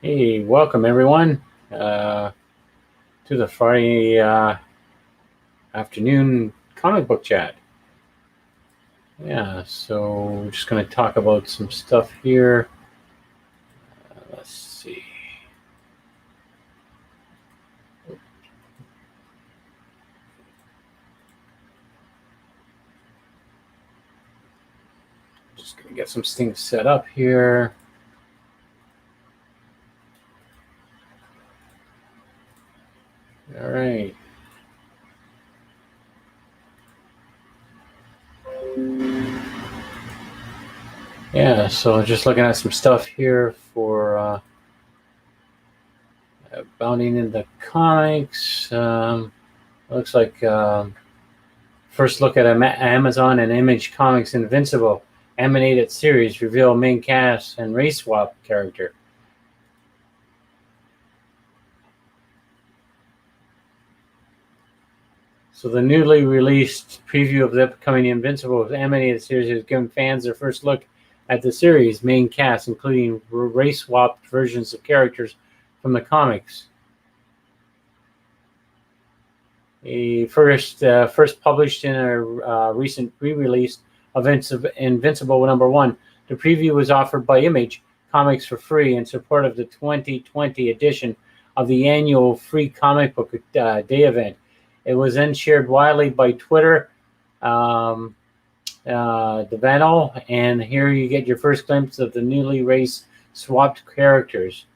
Hey, welcome everyone to the Friday afternoon comic book chat. Yeah, so we're just going to talk about some stuff here. Let's see. Just going to get some things set up here. All right. Yeah, so just looking at some stuff here for Bounding in the Comics. Looks like first look at Amazon and Image Comics Invincible animated series reveal main cast and race swap character. So the newly released preview of the upcoming Invincible animated series has given fans their first look at the series' main cast, including race-swapped versions of characters from the comics. First published in a recent re-release of Invincible #1, the preview was offered by Image Comics for free in support of the 2020 edition of the annual free comic book day event. It was then shared widely by Twitter, Devano, and here you get your first glimpse of the newly race-swapped characters.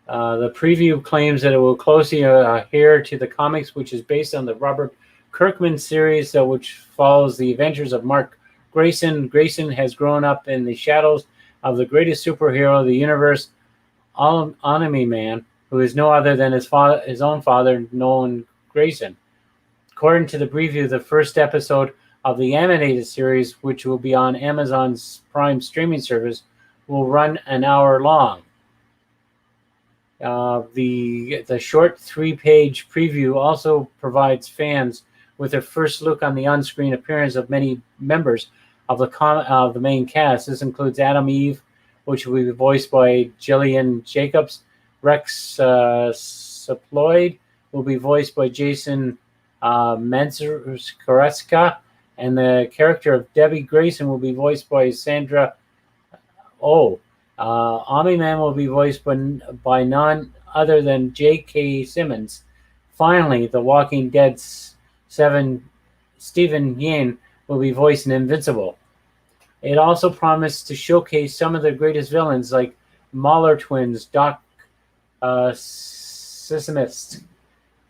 The preview claims that it will closely adhere to the comics, which is based on the Robert Kirkman series, which follows the adventures of Mark Grayson. Grayson has grown up in the shadows of the greatest superhero of the universe, Omni-Man, who is no other than his own father, Nolan Grayson. According to the preview, the first episode of the animated series, which will be on Amazon's Prime streaming service, will run an hour long. The short 3-page preview also provides fans with their first look on the on-screen appearance of many members of the main cast. This includes Adam Eve, which will be voiced by Gillian Jacobs. Rex Suploid will be voiced by Jason Mantzoukas, and the character of Debbie Grayson will be voiced by Sandra Oh. Omni-Man will be voiced by none other than J.K. Simmons. Finally, The Walking Dead 7 Stephen Yeun will be voicing Invincible. It also promised to showcase some of the greatest villains like Mahler twins, Doc Sissimist.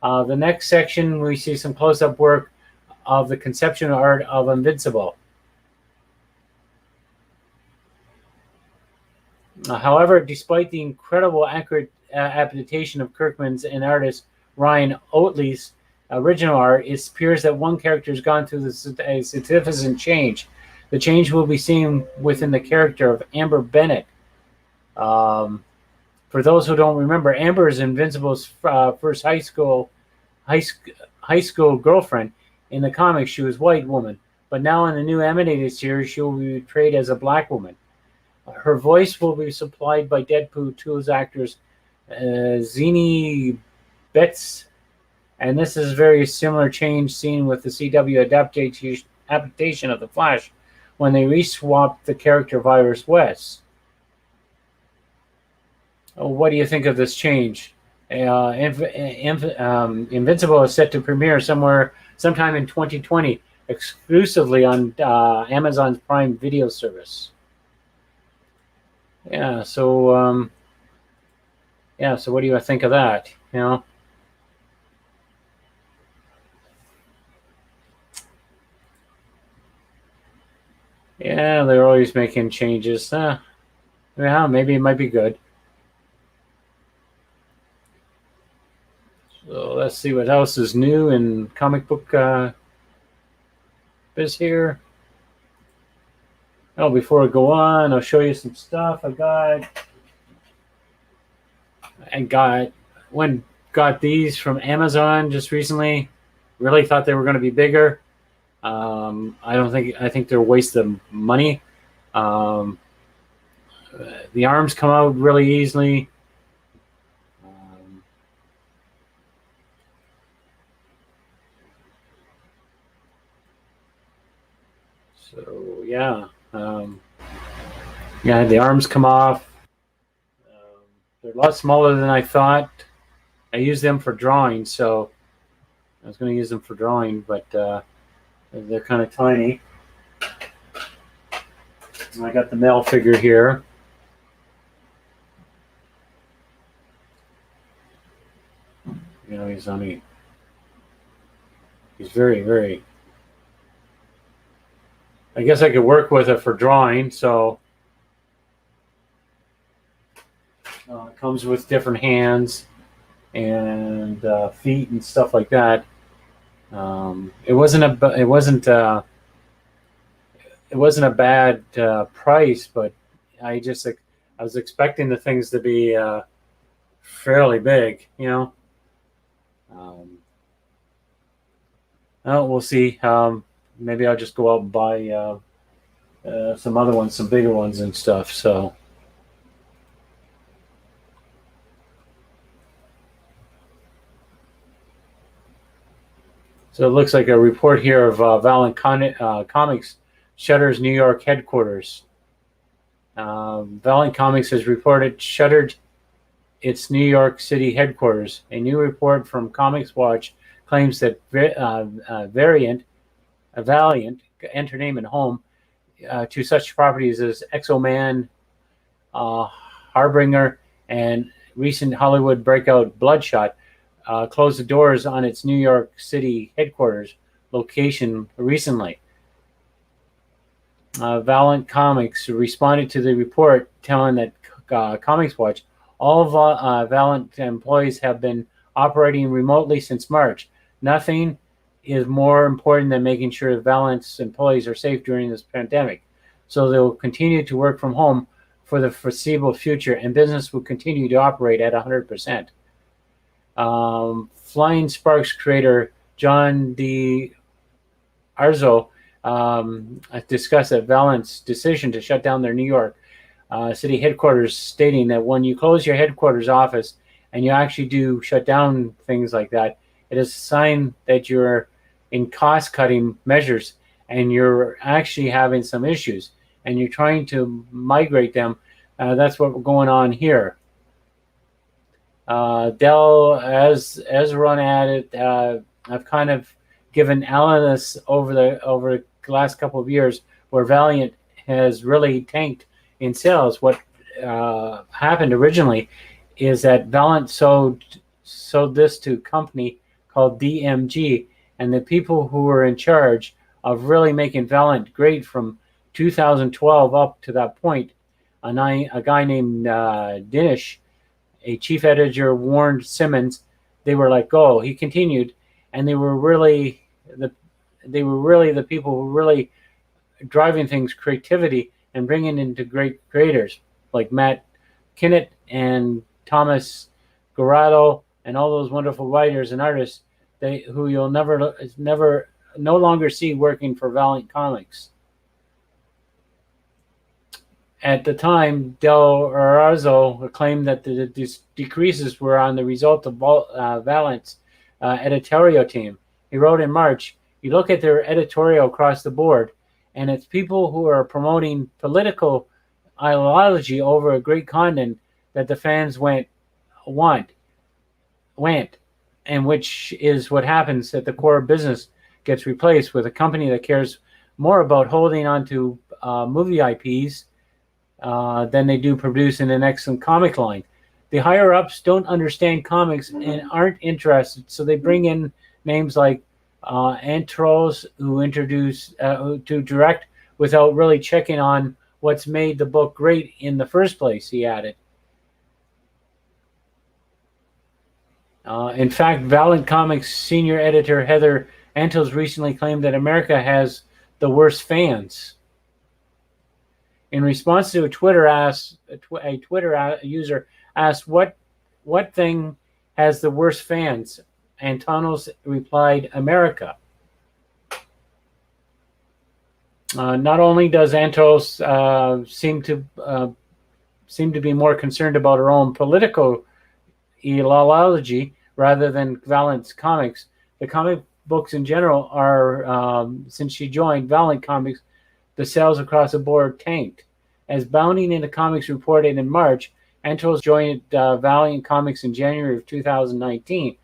The next section, we see some close-up work of the conceptual art of Invincible. However, despite the incredible accurate adaptation of Kirkman's and artist Ryan Ottley's original art, it appears that one character has gone through a significant change. The change will be seen within the character of Amber Bennett. For those who don't remember, Amber is Invincible's first high school girlfriend. In the comics, she was a white woman, but now in the new animated series, she will be portrayed as a black woman. Her voice will be supplied by Deadpool 2's actors Zini Betts, and this is a very similar change seen with the CW adaptation of The Flash when they re-swapped the character of Iris West. What do you think of this change? Invincible is set to premiere sometime in 2020, exclusively on Amazon's Prime Video service. Yeah, so so what do you think of that? Yeah, they're always making changes. Yeah, maybe it might be good. So let's see what else is new in comic book biz here. Oh, before I go on, I'll show you some stuff I got these from Amazon just recently. really thought they were going to be bigger. I think they're a waste of money. Um, the arms come out really easily. Um, so yeah, yeah, the arms come off. They're a lot smaller than I thought. I use them for drawing, so I was going to use them for drawing, but they're kind of tiny. I got the male figure here. You know, he's very, very. I guess I could work with it for drawing, so it comes with different hands and feet and stuff like that. It wasn't a bad price, but I was expecting the things to be fairly big, you know. Um, oh, we'll see. Maybe I'll just go out and buy some other ones, some bigger ones and stuff. So it looks like a report here of Valiant Comics Shutter's New York headquarters. Valiant Comics has reported shuttered its New York City headquarters. A new report from Comics Watch claims that Valiant Entertainment home to such properties as Exo-Man, Harbinger, and recent Hollywood breakout Bloodshot closed the doors on its New York City headquarters location recently. Valiant Comics responded to the report, telling that Comics Watch, all Valiant employees have been operating remotely since March. Nothing is more important than making sure Valiant's employees are safe during this pandemic. So they will continue to work from home for the foreseeable future, and business will continue to operate at 100%. Flying Sparks creator John D. Arzo discussed that Valiant's decision to shut down their New York City headquarters, stating that when you close your headquarters office and you actually do shut down things like that, it is a sign that you're in cost-cutting measures and you're actually having some issues and you're trying to migrate them. That's what we're going on here. Dell, as run at it, I've kind of given analysis over the last couple of years where Valiant has really tanked in sales. What happened originally is that Valiant sold this to a company called DMG, and the people who were in charge of really making Valiant great from 2012 up to that point, a guy named Dinesh, a chief editor, warned Simmons they were let go. He continued, and they were really the people who were really driving things, creativity, and bringing into great creators like Matt Kinnett and Thomas Garado and all those wonderful writers and artists who you'll no longer see working for Valiant Comics. At the time, Del Arzo claimed that the decreases were on the result of Valiant's editorial team. He wrote in March, you look at their editorial across the board, and it's people who are promoting political ideology over a great content that the fans went, and which is what happens at the core of business gets replaced with a company that cares more about holding on to movie IPs than they do producing an excellent comic line. The higher ups don't understand comics and aren't interested, so they bring in names like Antros who introduce to direct without really checking on what's made the book great in the first place, he added. In fact, Valiant Comics senior editor Heather Antles recently claimed that America has the worst fans. In response to a Twitter user asked what thing has the worst fans. Antonos replied, America. Not only does Antos seem to be more concerned about her own political ideology rather than Valiant's comics, the comic books in general are, since she joined Valiant Comics, the sales across the board tanked. As Bounding Into Comics reported in March, Antos joined Valiant Comics in January of 2019.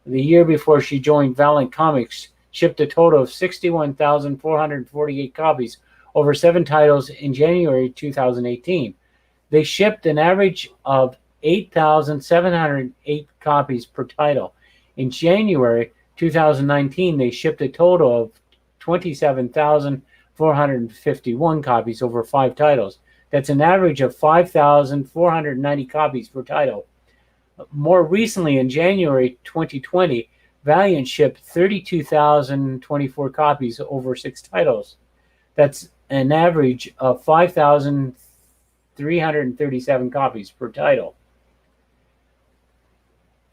The year before she joined Valiant Comics, shipped a total of 61,448 copies over 7 titles in January 2018. They shipped an average of 8,708 copies per title. In January 2019, they shipped a total of 27,451 copies over 5 titles. That's an average of 5,490 copies per title. More recently, in January 2020, Valiant shipped 32,024 copies over 6 titles. That's an average of 5,337 copies per title.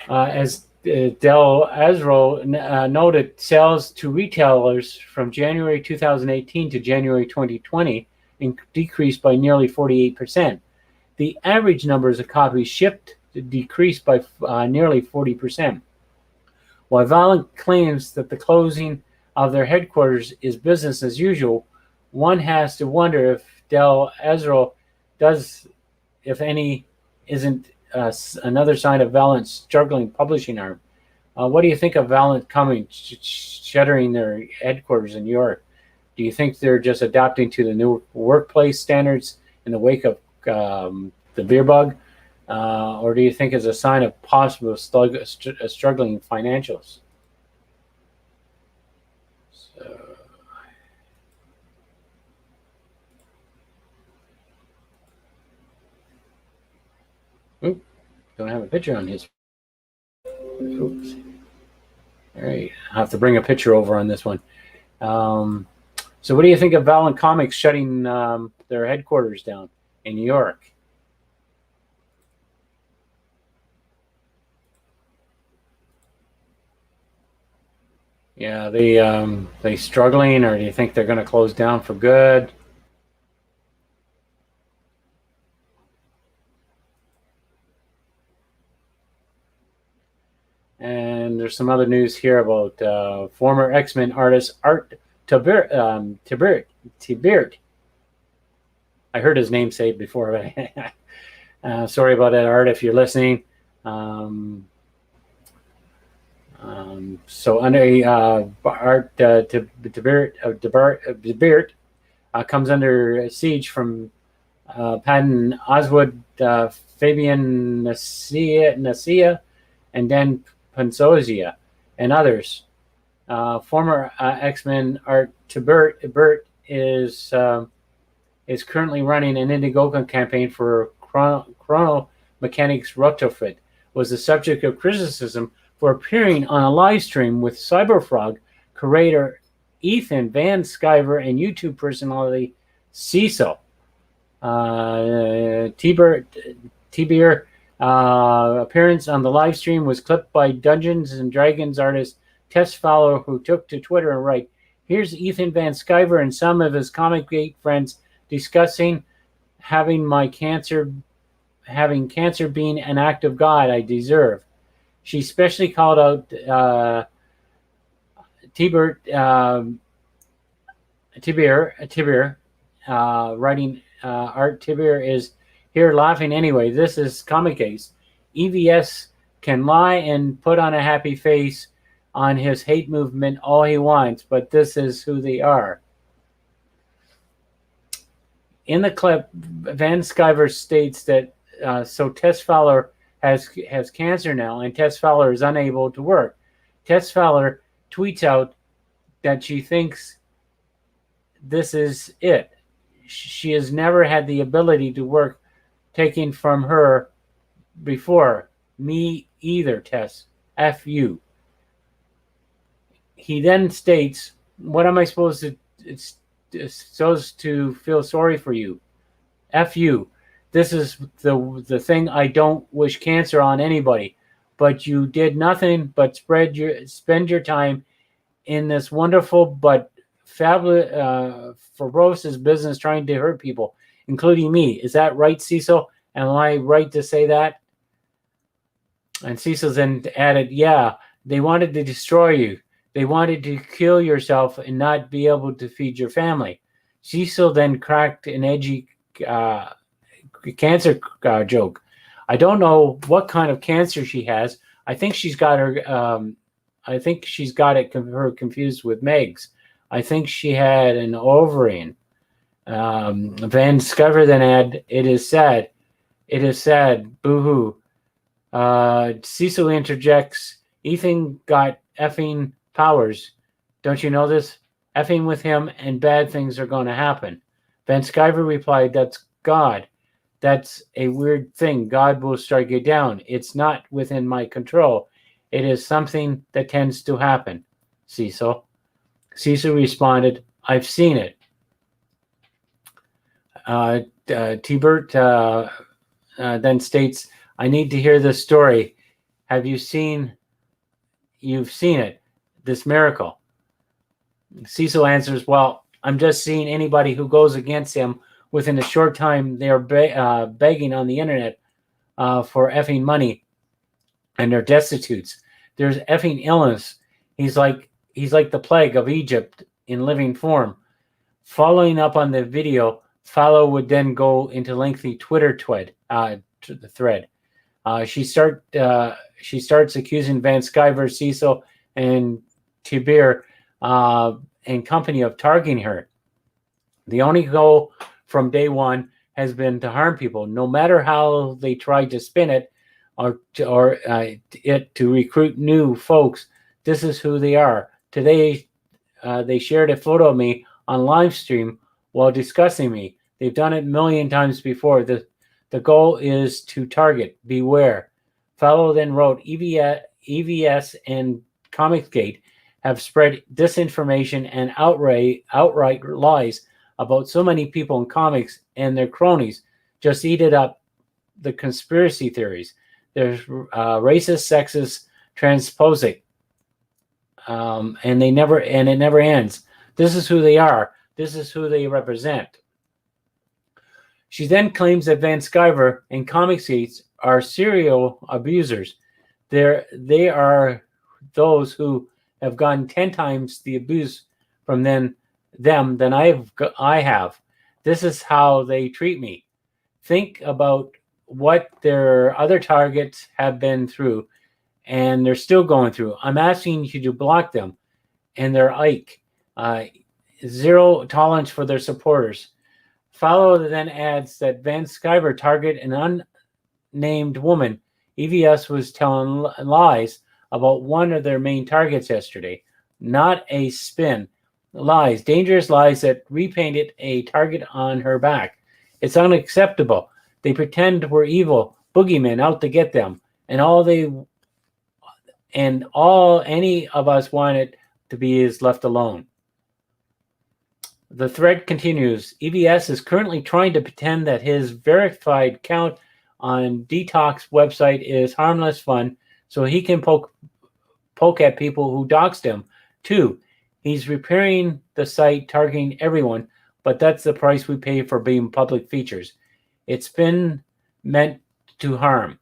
As Del Azro noted, sales to retailers from January 2018 to January 2020 decreased by nearly 48%. The average numbers of copies shipped decreased by nearly 40%. While Valiant claims that the closing of their headquarters is business as usual, one has to wonder if Del Azro does, if any, isn't another sign of Valiant's struggling publishing arm. What do you think of Valiant shuttering their headquarters in New York? Do you think they're just adapting to the new workplace standards in the wake of the beer bug? Or do you think it's a sign of possible struggling financials? So, don't have a picture on his. Oops. All right, I have to bring a picture over on this one. So what do you think of Valiant Comics shutting their headquarters down in New York? Yeah, they struggling, or do you think they're going to close down for good? And there's some other news here about former X-Men artist Art Thibert. I heard his name say it before, but sorry about that, Art, if you're listening. So under Art Thibert comes under siege from Patton Oswalt, Fabian Nacia, and Dan Panzozia, and others. Former X-Men Art Thibert is currently running an Indiegogo campaign for Chrono Mechanics Retrofit. Was the subject of criticism for appearing on a live stream with Cyberfrog creator Ethan Van Sciver and YouTube personality Cecil. Thibert appearance on the live stream was clipped by Dungeons and Dragons artist Tess Fowler, who took to Twitter and wrote, "Here's Ethan Van Sciver and some of his Comic-Gate friends discussing having cancer being an act of God I deserve." She especially called out Thibert, writing, Art Thibert is here laughing anyway. This is Comic-Gate. EVS can lie and put on a happy face on his hate movement all he wants, but this is who they are. In the clip, Van Sciver states that so Tess Fowler has cancer now, and Tess Fowler is unable to work. Tess Fowler tweets out that she thinks this is it. She has never had the ability to work taken from her before. Me either, Tess. F you. He then states, what am I supposed to... It's supposed to feel sorry for you. F you. This is the thing I don't wish cancer on anybody. but you did nothing but spend your time in this wonderful but fabulous, ferocious business trying to hurt people, including me. Is that right, Cecil? Am I right to say that? And Cecil then added, yeah, they wanted to destroy you. They wanted to kill yourself and not be able to feed your family. Cecil then cracked an edgy cancer joke. I don't know what kind of cancer she has. I think she's got her. I think she's got her confused with Meg's. I think she had an ovarian. Van Sciver then add, it is sad. It is sad. Boo-hoo. Cecil interjects, Ethan got effing powers. Don't you know this? Effing with him and bad things are going to happen. Van Sciver replied, that's God. That's a weird thing. God will strike you down. It's not within my control. It is something that tends to happen, Cecil. Cecil responded, I've seen it. Tibert then states, I need to hear this story. Have you seen? You've seen it, this miracle. Cecil answers, well, I'm just seeing anybody who goes against him within a short time. They are begging on the internet for effing money, and they're destitutes. There's effing illness. He's like the plague of Egypt in living form. Following up on the video, Fallow would then go into lengthy Twitter thread. She starts accusing Van Sciver, Cecil, and Tibert and company of targeting her. The only goal from day one has been to harm people, no matter how they tried to spin it or to recruit new folks. This is who they are. Today, they shared a photo of me on live stream while discussing me. They've done it a million times before. The goal is to target. Beware. Fallow then wrote, EVS and Comicsgate have spread disinformation and outright lies about so many people in comics and their cronies. Just eat it up. The conspiracy theories. There's racist, sexist, transposic, and it never ends. This is who they are. This is who they represent. She then claims that Van Sciver and Comicsgate are serial abusers. They are those who have gotten 10 times the abuse from them than I have. This is how they treat me. Think about what their other targets have been through, and they're still going through. I'm asking you to block them and their Ike. Zero tolerance for their supporters. Fallow then adds that Van Sciver targeted an unnamed woman. EVS was telling lies about one of their main targets yesterday. Not a spin. Lies, dangerous lies that repainted a target on her back. It's unacceptable. They pretend we're evil boogeymen out to get them, and all any of us wanted to be is left alone. The thread continues. EVS is currently trying to pretend that his verified account on Detox website is harmless fun, so he can poke at people who doxed him. 2, he's repairing the site, targeting everyone, but that's the price we pay for being public features. It's been meant to harm.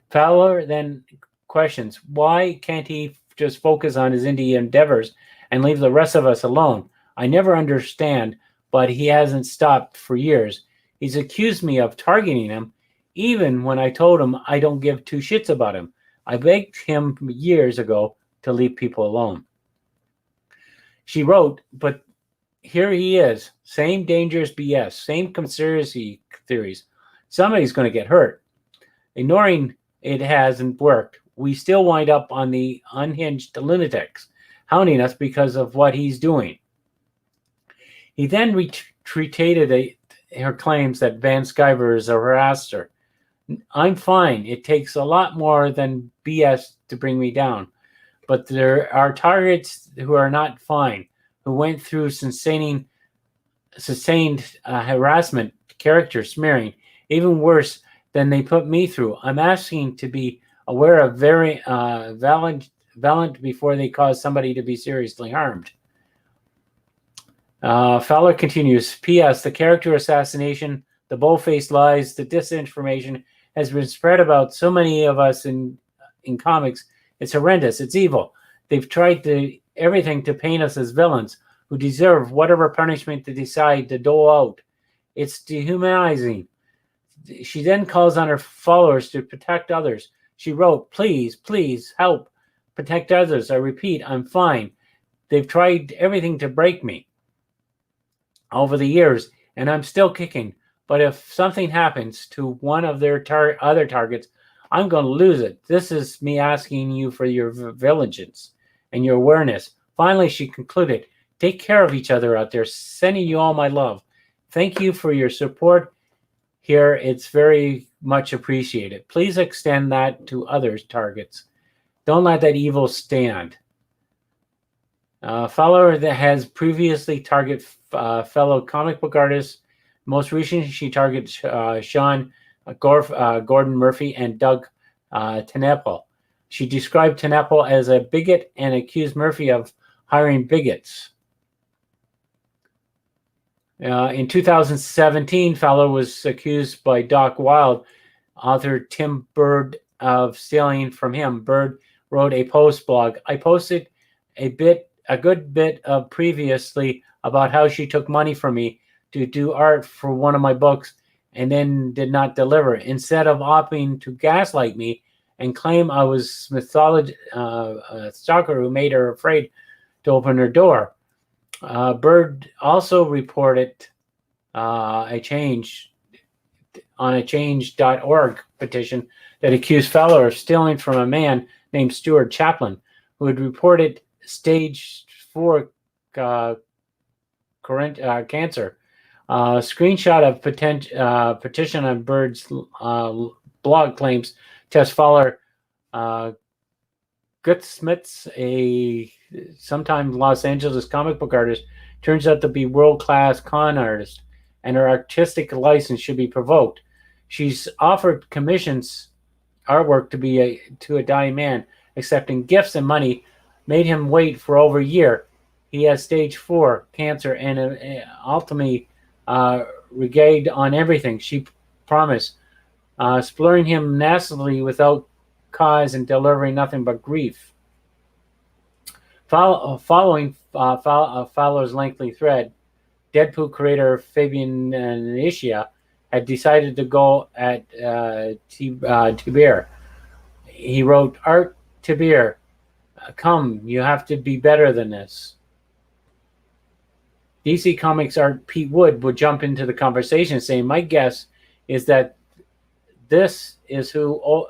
Fowler then questions, why can't he just focus on his indie endeavors and leave the rest of us alone? I never understand, but he hasn't stopped for years. He's accused me of targeting him, even when I told him I don't give two shits about him. I begged him years ago to leave people alone. She wrote, but here he is, same dangerous BS, same conspiracy theories. Somebody's going to get hurt. Ignoring it hasn't worked. We still wind up on the unhinged lunatics, hounding us because of what he's doing. He then retreated her claims that Van Sciver is a harasser. I'm fine. It takes a lot more than BS to bring me down. But there are targets who are not fine, who went through sustained harassment, character smearing, even worse than they put me through. I'm asking to be aware of very valiant before they cause somebody to be seriously harmed. Fowler continues, P.S. The character assassination, the bold-faced lies, the disinformation has been spread about so many of us in comics. It's horrendous. It's evil. They've tried everything to paint us as villains who deserve whatever punishment they decide to dole out. It's dehumanizing. She then calls on her followers to protect others. She wrote, please, please, help. Protect others. I repeat, I'm fine. They've tried everything to break me over the years, and I'm still kicking. But if something happens to one of their other targets, I'm going to lose it. This is me asking you for your vigilance and your awareness. Finally, she concluded, take care of each other out there. Sending you all my love. Thank you for your support here. It's very much appreciated. Please extend that to others' targets. Don't let that evil stand. Fowler that has previously targeted fellow comic book artists. Most recently, she targeted Sean Gordon Murphy and Doug TenNapel. She described TenNapel as a bigot and accused Murphy of hiring bigots. In 2017, Fowler was accused by Doc Wild, author Tim Bird, of stealing from him. Bird wrote a post blog. I posted a good bit of previously about how she took money from me to do art for one of my books and then did not deliver. Instead of opting to gaslight me and claim I was a stalker who made her afraid to open her door. Bird also reported a change.org petition that accused Fowler of stealing from a man named Stuart Chaplin, who had reported stage 4 cancer. Screenshot of petition on Bird's blog claims Tess Fowler Gutsmitz, a sometime Los Angeles comic book artist, turns out to be world-class con artist, and her artistic license should be provoked. She's offered commissions artwork to a dying man, accepting gifts and money, made him wait for over a year. He has stage 4 cancer and ultimately regade on everything she promised, exploring him nastily without cause and delivering nothing but grief. Following Fowler's lengthy thread, Deadpool creator Fabian Nicieza had decided to go at Tiber. He wrote, Art Tiber, come, you have to be better than this. DC Comics art Pete would jump into the conversation saying, my guess is that this is who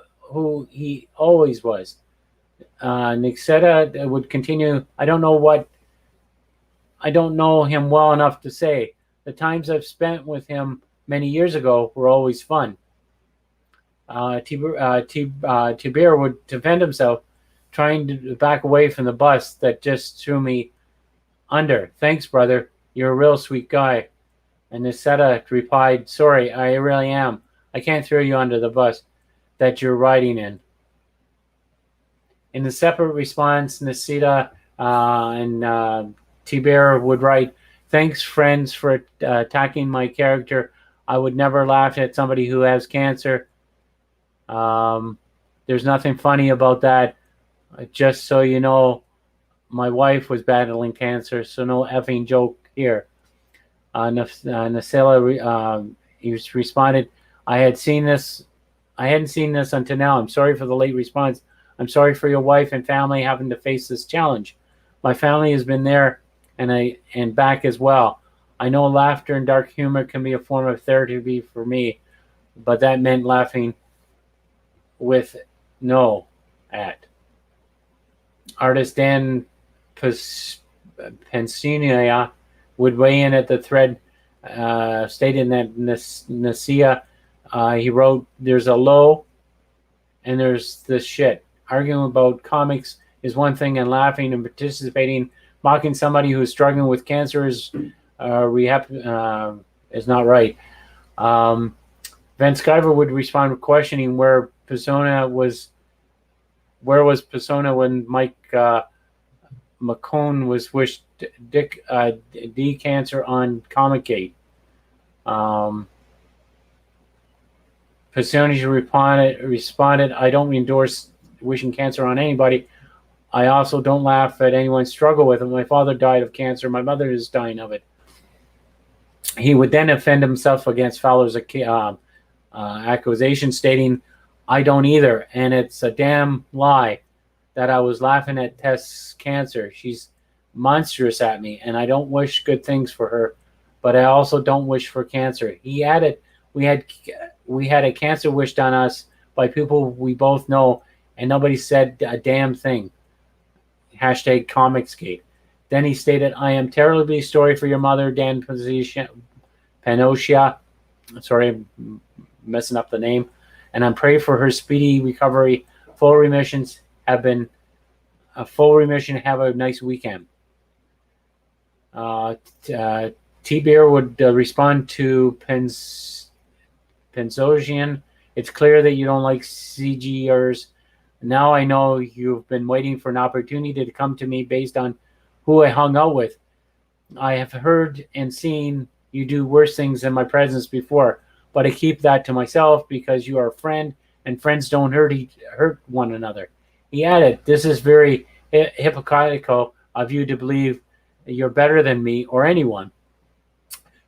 he always was. Nicieza would continue, I don't know him well enough to say. The times I've spent with him many years ago were always fun. Tiber would defend himself, trying to back away from the bus that just threw me under. Thanks, brother. You're a real sweet guy. And Nicieza replied, sorry, I really am. I can't throw you under the bus that you're riding in. In the separate response, Nicieza and Tiber would write, thanks, friends, for attacking my character. I would never laugh at somebody who has cancer. There's nothing funny about that. Just so you know, my wife was battling cancer, so no effing joke here. Nicieza he responded, I hadn't seen this until now. I'm sorry for the late response. I'm sorry for your wife and family having to face this challenge. My family has been there and back as well. I know laughter and dark humor can be a form of therapy for me, but that meant laughing with no at. Artist Dan Pensinia would weigh in at the thread, stating that Nicieza, he wrote, there's a low and there's this shit. Arguing about comics is one thing, and laughing and participating, mocking somebody who's struggling with cancer is not right. Van Sciver would respond with questioning where Persona was where was Persona when Mike McCone was wished D cancer on Comic-Gate? Persona responded, I don't endorse wishing cancer on anybody. I also don't laugh at anyone's struggle with it. My father died of cancer. My mother is dying of it. He would then defend himself against Fowler's accusation, stating, I don't either, and it's a damn lie that I was laughing at Tess' cancer. She's monstrous at me, and I don't wish good things for her, but I also don't wish for cancer. He added, we had a cancer wished on us by people we both know, and nobody said a damn thing. Hashtag Comicsgate. Then he stated, I am terribly sorry for your mother, Dan Panocia. Sorry, I'm messing up the name. And I'm praying for her speedy recovery. Full remissions have been a full remission. Have a nice weekend. T-Beer would respond to Penzogian. It's clear that you don't like CGers. Now I know you've been waiting for an opportunity to come to me based on who I hung out with. I have heard and seen you do worse things in my presence before, but I keep that to myself because you are a friend, and friends don't hurt one another. He added, this is very hypocritical of you to believe you're better than me or anyone.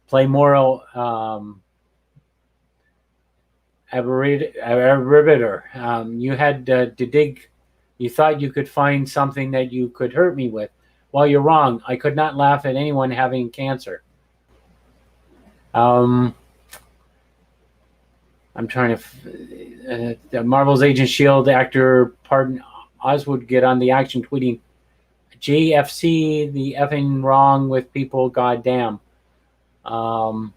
Play moral arbiter. You had to dig. You thought you could find something that you could hurt me with. Well, you're wrong. I could not laugh at anyone having cancer. I'm trying to. Marvel's Agent Shield actor Patton Oswalt get on the action, tweeting, "JFC, the effing wrong with people, goddamn." Iconically,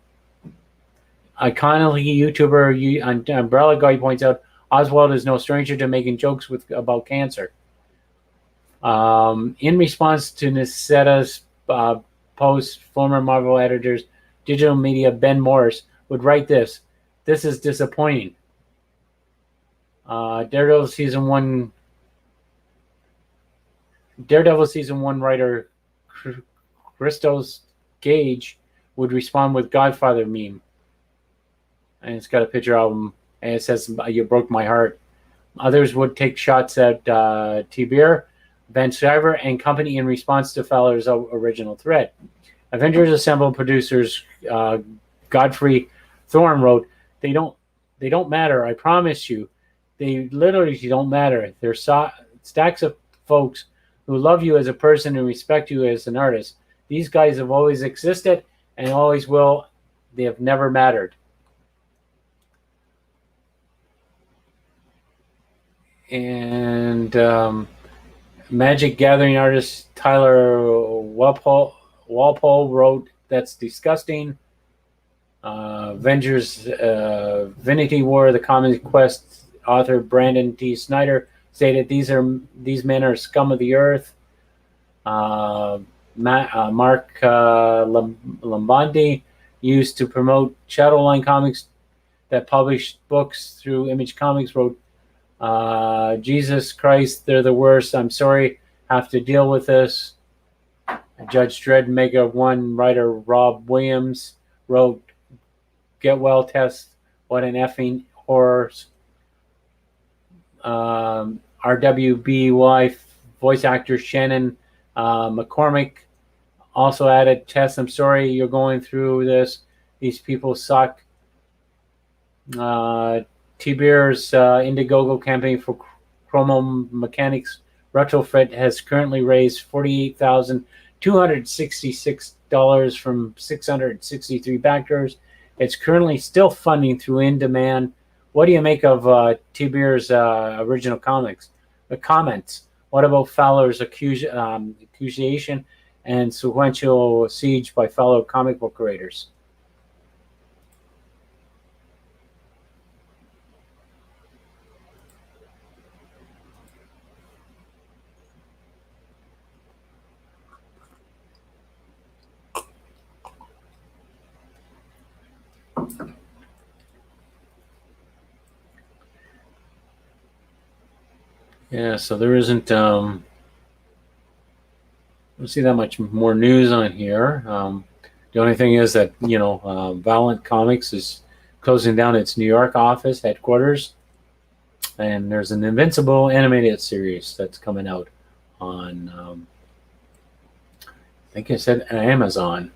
YouTuber Umbrella Guy points out Oswald is no stranger to making jokes about cancer. In response to Nicetta's post, former Marvel editor's digital media Ben Morris would write this: "This is disappointing." Daredevil season one writer Christos Gage would respond with Godfather meme, and it's got a picture of him, and it says, "You broke my heart." Others would take shots at T-Beer, Ben Schreiber, and company in response to Fowler's original thread. Avengers Assemble producers Godfrey Thorne wrote, They don't matter, I promise you. They literally don't matter. They're stacks of folks who love you as a person and respect you as an artist. These guys have always existed and always will. They have never mattered." And Magic Gathering artist Tyler Walpole wrote, "That's disgusting." Avengers Infinity War, the Comic Quest author Brandon T. Snyder stated, these men are scum of the earth." Mark Lambondi used to promote Shadowline Comics that published books through Image Comics, wrote, "Jesus Christ, they're the worst. I'm sorry, have to deal with this." Judge Dredd Mega 1 writer Rob Williams wrote, "Get well, Tess. What an effing horrors." RWBY voice actor Shannon McCormick also added, "Tess, I'm sorry you're going through this. These people suck." T-Beer's Indiegogo campaign for Chromo Mechanics Retrofit has currently raised $48,266 from 663 backers. It's currently still funding through In Demand. What do you make of T-Beer's original comics? The comments. What about Fowler's accusation and sequential siege by fellow comic book creators? Yeah, so there isn't don't see that much more news on here. The only thing is that Valiant Comics is closing down its New York office headquarters, and there's an Invincible animated series that's coming out on I think I said Amazon.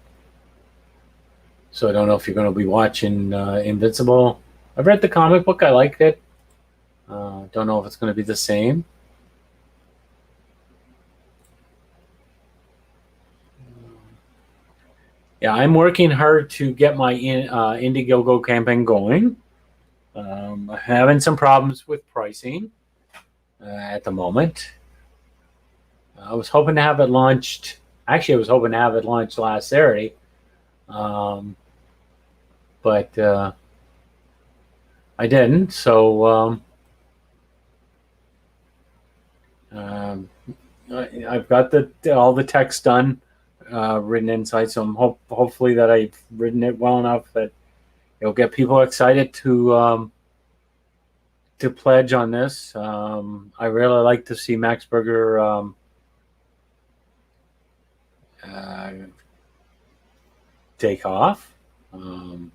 So I don't know if you're going to be watching Invincible. I've read the comic book. I liked it. Don't know if it's going to be the same. Yeah, I'm working hard to get my Indiegogo campaign going. I'm having some problems with pricing at the moment. I was hoping to have it launched. Actually, I was hoping to have it launched last Saturday, but I didn't. So I've got all the text done, written inside. So I'm hopefully that I've written it well enough that it'll get people excited to pledge on this. I really like to see Max Berger take off, and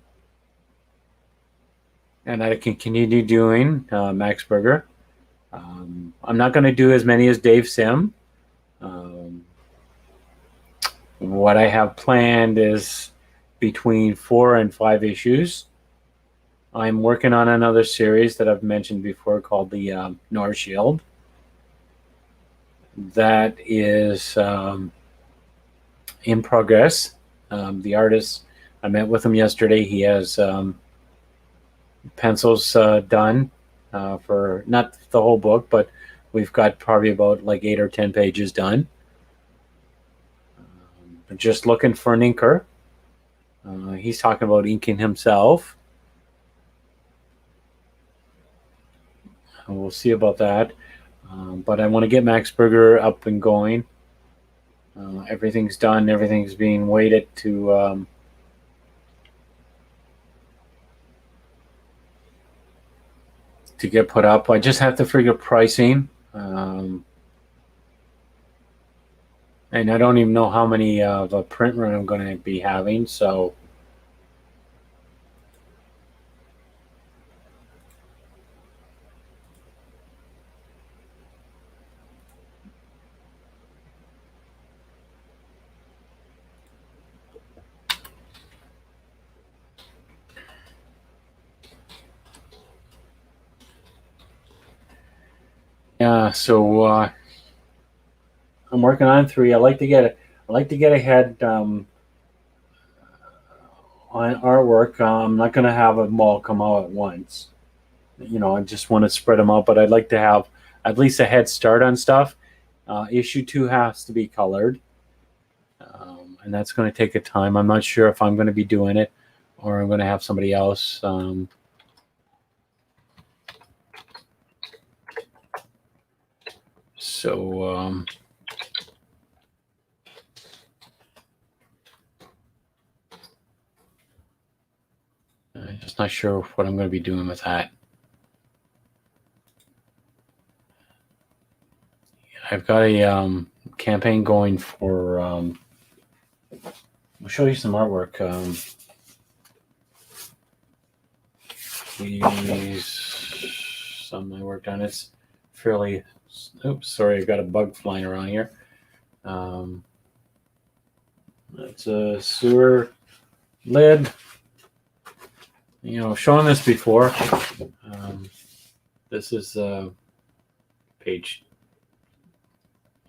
I can continue doing Max Berger. I'm not going to do as many as Dave Sim. What I have planned is between 4 and 5 issues. I'm working on another series that I've mentioned before called the Nor Shield. That is in progress. The artist, I met with him yesterday. He has pencils done for not the whole book, but we've got probably about like 8 or 10 pages done. Just looking for an inker. He's talking about inking himself. We'll see about that. But I want to get Max Berger up and going. Everything's done. Everything's being waited to get put up. I just have to figure pricing. And I don't even know how many of a print run I'm going to be having. So yeah, so I'm working on 3. I like to get ahead on artwork. I'm not going to have them all come out at once. I just want to spread them out, but I'd like to have at least a head start on stuff. Issue 2 has to be colored, and that's going to take a time. I'm not sure if I'm going to be doing it or I'm going to have somebody else. So I'm just not sure what I'm going to be doing with that. I've got a campaign going for. I'll show you some artwork. These some I worked on. It's fairly. Oops, sorry, I got a bug flying around here. It's a sewer lid. Shown this before. This is page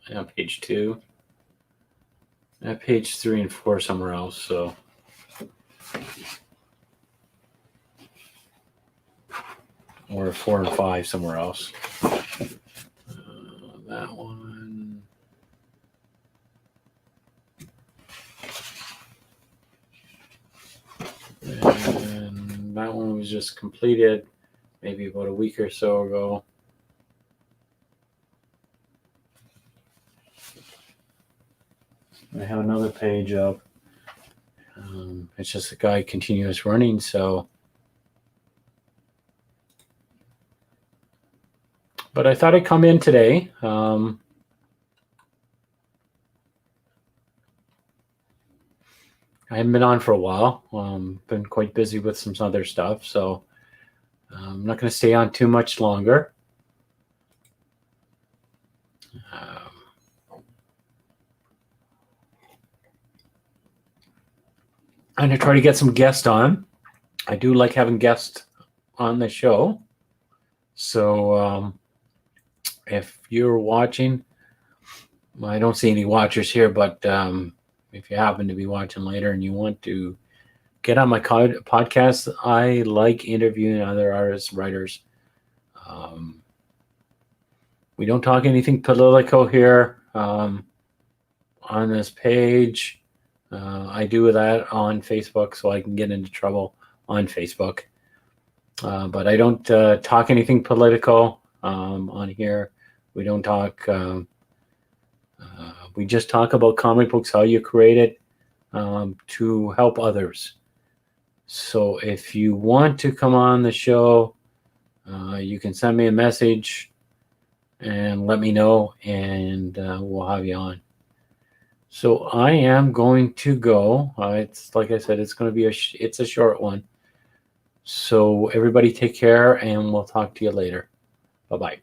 2. Page 3 and 4 somewhere else. So or 4 and 5 somewhere else. That one. And that one was just completed maybe about a week or so ago. I have another page up. It's just a guy continuous running, so But I thought I'd come in today. I haven't been on for a while. Been quite busy with some other stuff, so I'm not going to stay on too much longer. I'm going to try to get some guests on. I do like having guests on the show. So if you're watching, well, I don't see any watchers here, but if you happen to be watching later and you want to get on my podcast, I like interviewing other artists, writers. We don't talk anything political here on this page. I do that on Facebook, so I can get into trouble on Facebook. But I don't talk anything political on here. We don't talk. We just talk about comic books, how you create it to help others. So if you want to come on the show, you can send me a message and let me know, and we'll have you on. So I am going to go. It's like I said, it's going to be it's a short one. So everybody take care, and we'll talk to you later. Bye-bye.